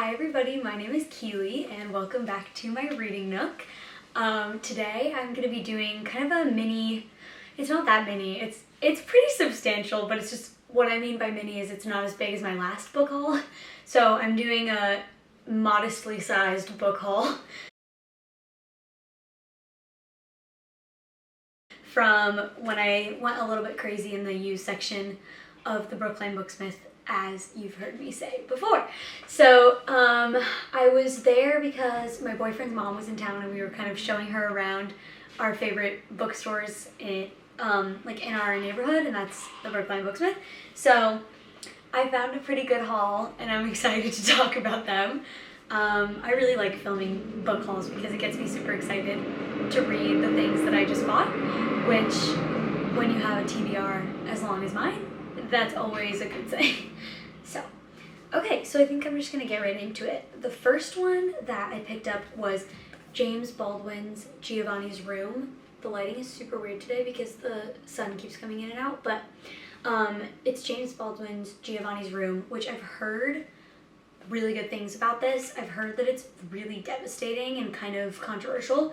Hi everybody, my name is Keeley and welcome back to my reading nook. Today I'm going to be doing kind of a mini, it's not that mini, it's pretty substantial, but it's just, what I mean by mini is it's not as big as my last book haul. So I'm doing a modestly sized book haul from when I went a little bit crazy in the used section of the Brookline Booksmith, as you've heard me say before. So I was there because my boyfriend's mom was in town and we were kind of showing her around our favorite bookstores in like in our neighborhood, and that's the Brookline Booksmith. So I found a pretty good haul and I'm excited to talk about them. I really like filming book hauls because it gets me super excited to read the things that I just bought, which when you have a TBR as long as mine, that's always a good thing. So, okay, so I think I'm just gonna get right into it. The first one that I picked up was James Baldwin's Giovannis Room. The lighting is super weird today because the sun keeps coming in and out, but it's James Baldwin's Giovannis Room, which I've heard really good things about this. I've heard that it's really devastating and kind of controversial,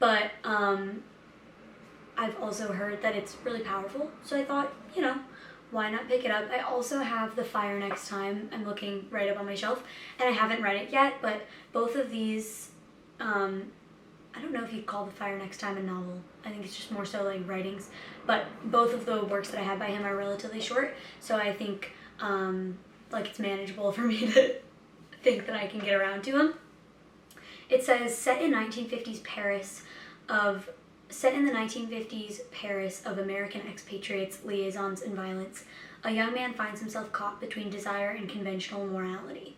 but I've also heard that it's really powerful, so I thought, you know, why not pick it up? I also have The Fire Next Time. I'm looking right up on my shelf, and I haven't read it yet, but both of these, I don't know if you'd call The Fire Next Time a novel. I think it's just more so like writings, but both of the works that I have by him are relatively short, so I think like it's manageable for me to think that I can get around to them. It says, set in the 1950s Paris of American expatriates, liaisons, and violence, a young man finds himself caught between desire and conventional morality.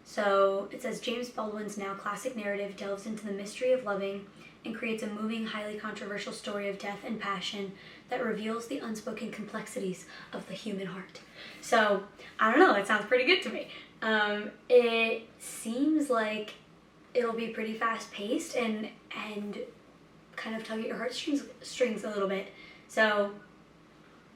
So it says, James Baldwin's now classic narrative delves into the mystery of loving and creates a moving, highly controversial story of death and passion that reveals the unspoken complexities of the human heart. So, I don't know, that sounds pretty good to me. It seems like it'll be pretty fast-paced and kind of tug at your heartstrings a little bit. So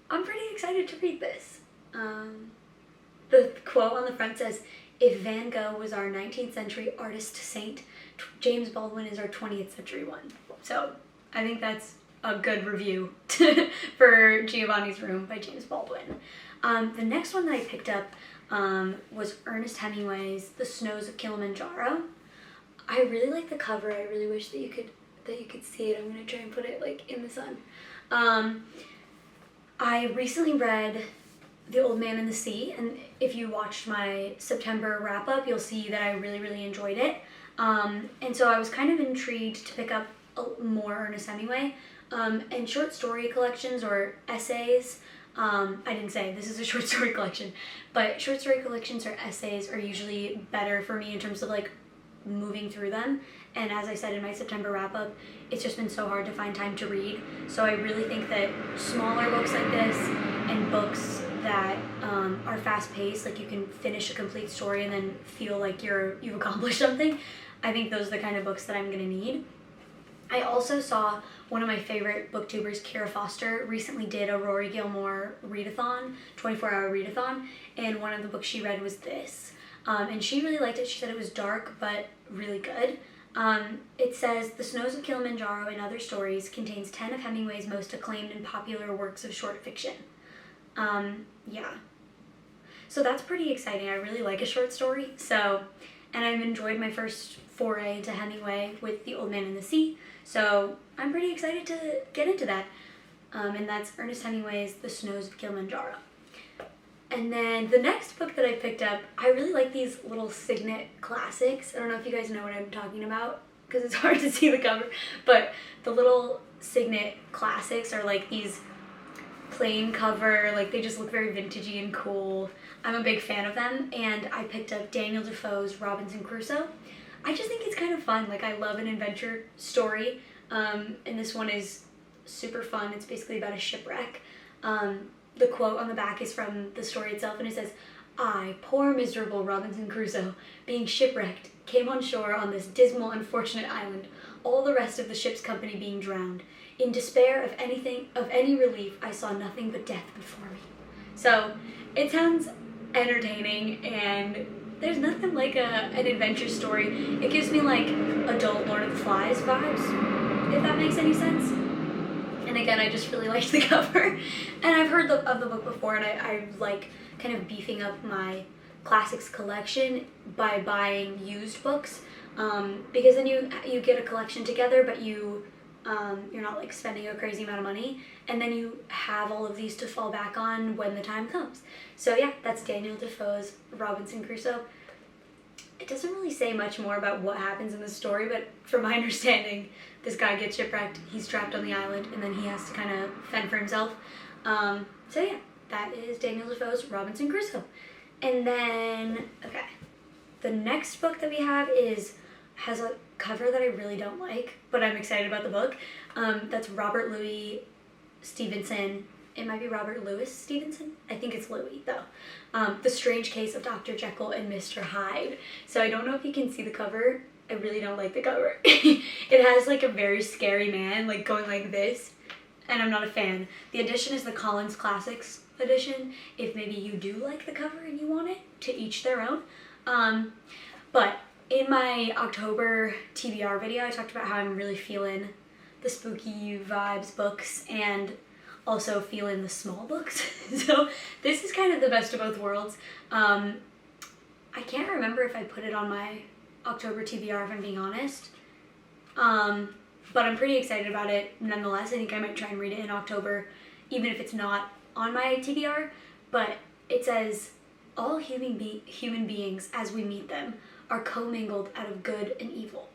I'm pretty excited to read this. The quote on the front says, if Van Gogh was our 19th century artist saint, James Baldwin is our 20th century one. So I think that's a good review for Giovanni's Room by James Baldwin. The next one that I picked up was Ernest Hemingway's The Snows of Kilimanjaro. I really like the cover. I really wish that you could see it. I'm gonna try and put it like in the sun. I recently read The Old Man and the Sea, and if you watched my September wrap-up, you'll see that I really enjoyed it. And so I was kind of intrigued to pick up more Ernest Hemingway. And short story collections or essays, I didn't say this is a short story collection, but short story collections or essays are usually better for me in terms of like moving through them. And as I said in my September wrap-up, it's just been so hard to find time to read. So I really think that smaller books like this and books that are fast-paced, like you can finish a complete story and then feel like you've accomplished something, I think those are the kind of books that I'm gonna need. I also saw one of my favorite booktubers, Kara Foster, recently did a Rory Gilmore readathon, 24-hour readathon, and one of the books she read was this. And she really liked it. She said it was dark, but really good. It says, The Snows of Kilimanjaro and Other Stories contains 10 of Hemingway's most acclaimed and popular works of short fiction. Yeah. So that's pretty exciting. I really like a short story. So, and I've enjoyed my first foray into Hemingway with The Old Man and the Sea. So I'm pretty excited to get into that. And that's Ernest Hemingway's The Snows of Kilimanjaro. And then the next book that I picked up, I really like these little signet classics. I don't know if you guys know what I'm talking about because it's hard to see the cover, but the little signet classics are like these plain cover, like they just look very vintagey and cool. I'm a big fan of them, and I picked up Daniel Defoe's Robinson Crusoe. I just think it's kind of fun. Like, I love an adventure story, and this one is super fun. It's basically about a shipwreck. The quote on the back is from the story itself, and it says, I, poor miserable Robinson Crusoe, being shipwrecked, came on shore on this dismal unfortunate island, all the rest of the ship's company being drowned. In despair of any relief, I saw nothing but death before me. So it sounds entertaining and there's nothing like an adventure story. It gives me like adult Lord of the Flies vibes, if that makes any sense. And again, I just really liked the cover. And I've heard of the book before, and I like kind of beefing up my classics collection by buying used books, because then you get a collection together, but you're not like spending a crazy amount of money, and then you have all of these to fall back on when the time comes. So yeah, that's Daniel Defoe's Robinson Crusoe. It doesn't really say much more about what happens in the story, but from my understanding, this guy gets shipwrecked, he's trapped on the island, and then he has to kind of fend for himself. So yeah, that is Daniel Defoe's Robinson Crusoe. And then, okay, the next book that we have has a cover that I really don't like, but I'm excited about the book. That's Robert Louis Stevenson. It might be Robert Louis Stevenson. I think it's Louis, though. The Strange Case of Dr. Jekyll and Mr. Hyde. So I don't know if you can see the cover. I really don't like the cover. It has like a very scary man like going like this, and I'm not a fan. The edition is the Collins Classics edition, if maybe you do like the cover and you want it, to each their own. But in my October TBR video, I talked about how I'm really feeling the spooky vibes books and also feeling the small books. So this is kind of the best of both worlds. I can't remember if I put it on my October TBR, if I'm being honest. But I'm pretty excited about it nonetheless. I think I might try and read it in October, even if it's not on my TBR. But it says, all human beings as we meet them are commingled out of good and evil,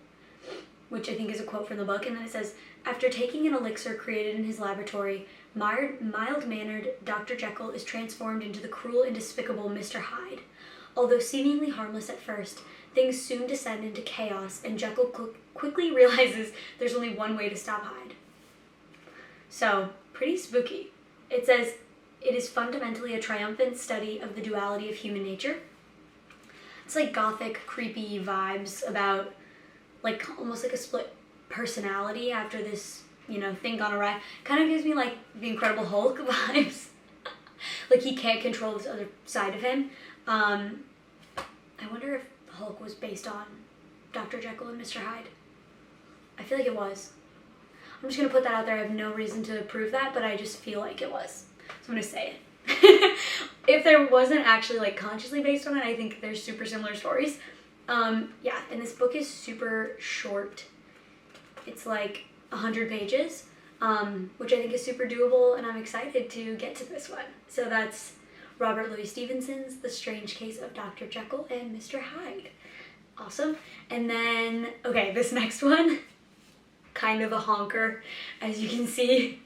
which I think is a quote from the book. And then it says, after taking an elixir created in his laboratory, mild-mannered Dr. Jekyll is transformed into the cruel and despicable Mr. Hyde. Although seemingly harmless at first, things soon descend into chaos, and Jekyll quickly realizes there's only one way to stop Hyde. So, pretty spooky. It says, it is fundamentally a triumphant study of the duality of human nature. It's like gothic, creepy vibes about like almost like a split personality after this, thing gone awry. Kind of gives me like the Incredible Hulk vibes. Like he can't control this other side of him. I wonder if Hulk was based on Dr. Jekyll and Mr. Hyde. I feel like it was. I'm just going to put that out there. I have no reason to prove that, but I just feel like it was. So I'm going to say it. If there wasn't actually like consciously based on it, I think there's super similar stories. Yeah, and this book is super short. It's like 100 pages, which I think is super doable, and I'm excited to get to this one. So that's Robert Louis Stevenson's The Strange Case of Dr. Jekyll and Mr. Hyde. Awesome. And then, okay, this next one, kind of a honker, as you can see.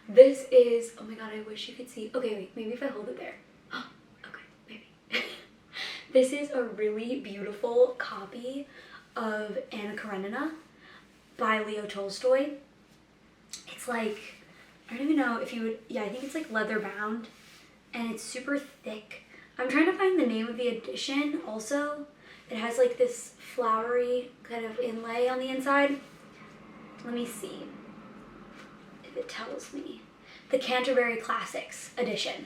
This is, oh my god, I wish you could see. Okay, wait, maybe if I hold it there. Okay, maybe. This is a really beautiful copy of Anna Karenina by Leo Tolstoy. It's like, I don't even know if you would, yeah, I think it's like leather bound, and it's super thick. I'm trying to find the name of the edition also. It has like this flowery kind of inlay on the inside. Let me see if it tells me. The Canterbury Classics edition.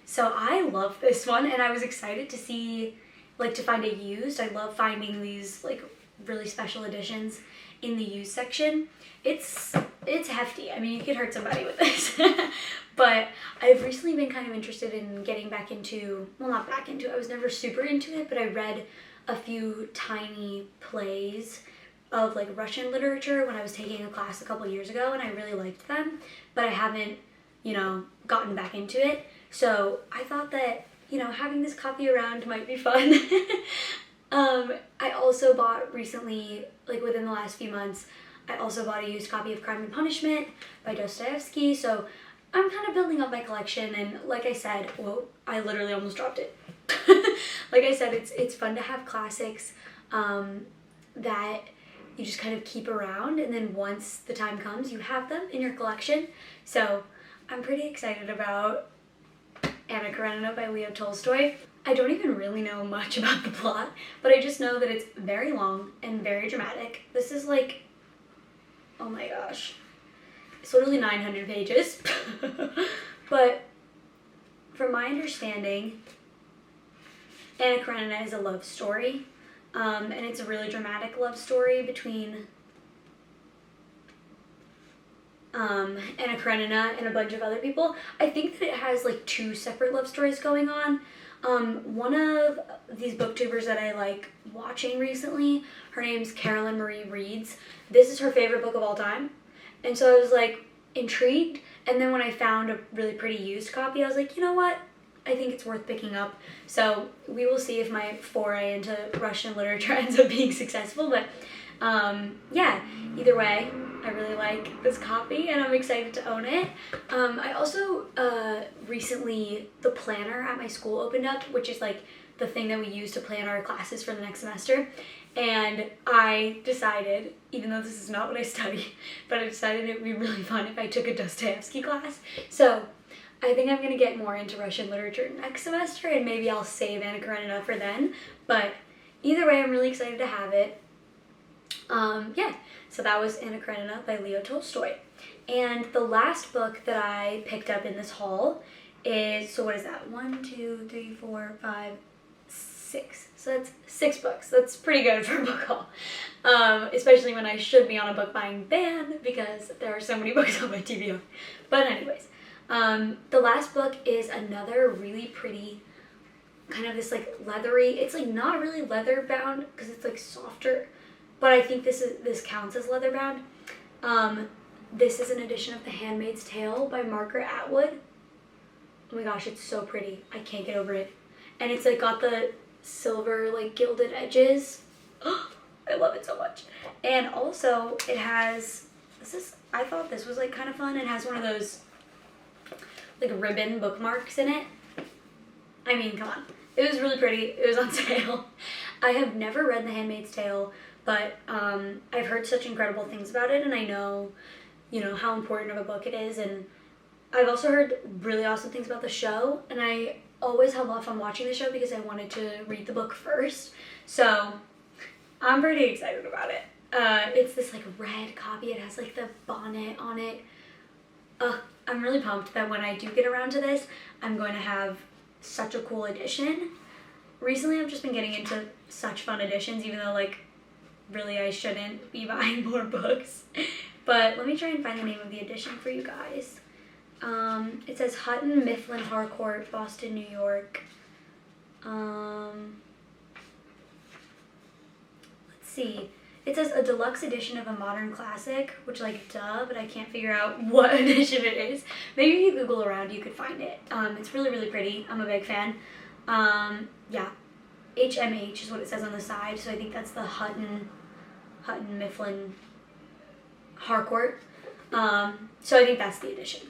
So I love this one, and I was excited to see, like, to find it used. I love finding these like really special editions in the used section. It's hefty. I mean, you could hurt somebody with this. But I've recently been kind of interested in getting back into, well, not back into it, I was never super into it, but I read a few tiny plays of like Russian literature when I was taking a class a couple years ago, and I really liked them, but I haven't, gotten back into it. So I thought that, having this copy around might be fun. I also bought recently, like within the last few months, I also bought a used copy of Crime and Punishment by Dostoevsky. So I'm kind of building up my collection, and like I said, whoa, I literally almost dropped it. Like I said, it's fun to have classics that you just kind of keep around, and then once the time comes, you have them in your collection. So I'm pretty excited about Anna Karenina by Leo Tolstoy. I don't even really know much about the plot, but I just know that it's very long and very dramatic. This is like, oh my gosh, it's literally 900 pages. But from my understanding, Anna Karenina is a love story, and it's a really dramatic love story between Anna Karenina and a bunch of other people. I think that it has like 2 separate love stories going on. One of these booktubers that I like watching recently, her name's Carolyn Marie Reeds. This is her favorite book of all time. And so I was like intrigued. And then when I found a really pretty used copy, I was like, you know what? I think it's worth picking up. So we will see if my foray into Russian literature ends up being successful. But yeah, either way, I really like this copy and I'm excited to own it. I also recently, the planner at my school opened up, which is like the thing that we use to plan our classes for the next semester. And I decided, even though this is not what I study, but I decided it would be really fun if I took a Dostoevsky class. So I think I'm going to get more into Russian literature next semester, and maybe I'll save Anna Karenina for then. But either way, I'm really excited to have it. Yeah, so that was Anna Karenina by Leo Tolstoy. And the last book that I picked up in this haul is, so what is that? 1, 2, 3, 4, 5, 6. So that's 6 books. That's pretty good for a book haul. Especially when I should be on a book buying ban because there are so many books on my TBR. But anyways, the last book is another really pretty, kind of this like leathery, it's like not really leather bound because it's like softer, but I think this counts as leather bound. This is an edition of The Handmaid's Tale by Margaret Atwood. Oh my gosh, it's so pretty. I can't get over it. And it's like got the silver like gilded edges. I love it so much. And also it has, I thought this was like kind of fun. It has one of those like ribbon bookmarks in it. I mean, come on. It was really pretty. It was on sale. I have never read The Handmaid's Tale, but I've heard such incredible things about it, and I know, you know, how important of a book it is, and I've also heard really awesome things about the show, and I always held off on watching the show because I wanted to read the book first, so I'm pretty excited about it. It's this like red copy. It has like the bonnet on it. I'm really pumped that when I do get around to this, I'm going to have such a cool edition. Recently, I've just been getting into such fun editions, even though like really I shouldn't be buying more books. But let me try and find the name of the edition for you guys. It says Hutton Mifflin Harcourt, Boston, New York. Let's see. It says a deluxe edition of a modern classic, which like duh, but I can't figure out what edition it is. Maybe if you Google around, you could find it. It's really, really pretty. I'm a big fan. Yeah, HMH is what it says on the side, so I think that's the Hutton Mifflin Harcourt. So I think that's the edition.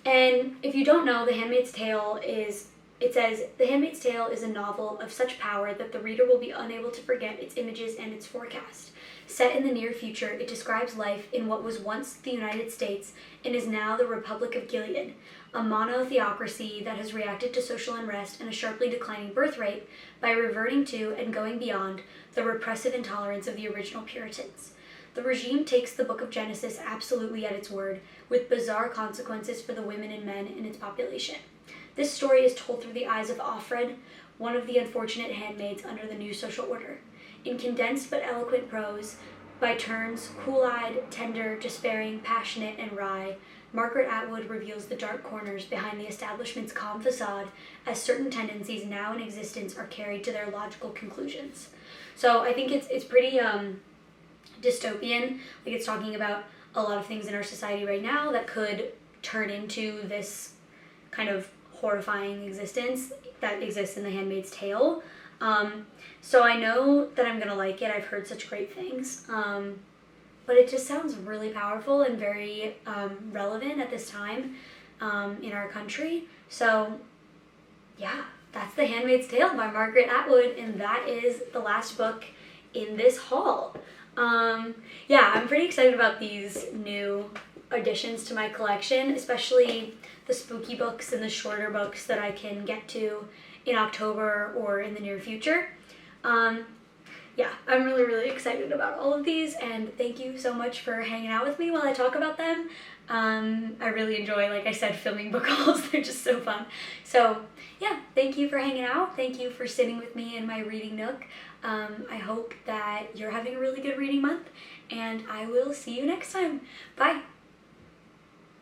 And if you don't know, The Handmaid's Tale is, it says, The Handmaid's Tale is a novel of such power that the reader will be unable to forget its images and its forecast. Set in the near future, it describes life in what was once the United States and is now the Republic of Gilead, a monotheocracy that has reacted to social unrest and a sharply declining birth rate by reverting to and going beyond the repressive intolerance of the original Puritans. The regime takes the book of Genesis absolutely at its word, with bizarre consequences for the women and men in its population. This story is told through the eyes of Offred, one of the unfortunate handmaids under the new social order. In condensed but eloquent prose, by turns cool-eyed, tender, despairing, passionate, and wry, Margaret Atwood reveals the dark corners behind the establishment's calm facade as certain tendencies now in existence are carried to their logical conclusions. So I think it's pretty dystopian. Like it's talking about a lot of things in our society right now that could turn into this kind of horrifying existence that exists in The Handmaid's Tale. So I know that I'm gonna like it. I've heard such great things. But it just sounds really powerful and very relevant at this time in our country. So yeah, that's The Handmaid's Tale by Margaret Atwood, and that is the last book in this haul. Yeah, I'm pretty excited about these new additions to my collection, especially the spooky books and the shorter books that I can get to in October or in the near future. Yeah, I'm really, really excited about all of these, and thank you so much for hanging out with me while I talk about them. I really enjoy, like I said, filming book hauls. They're just so fun. So yeah, thank you for hanging out. Thank you for sitting with me in my reading nook. I hope that you're having a really good reading month, and I will see you next time. Bye.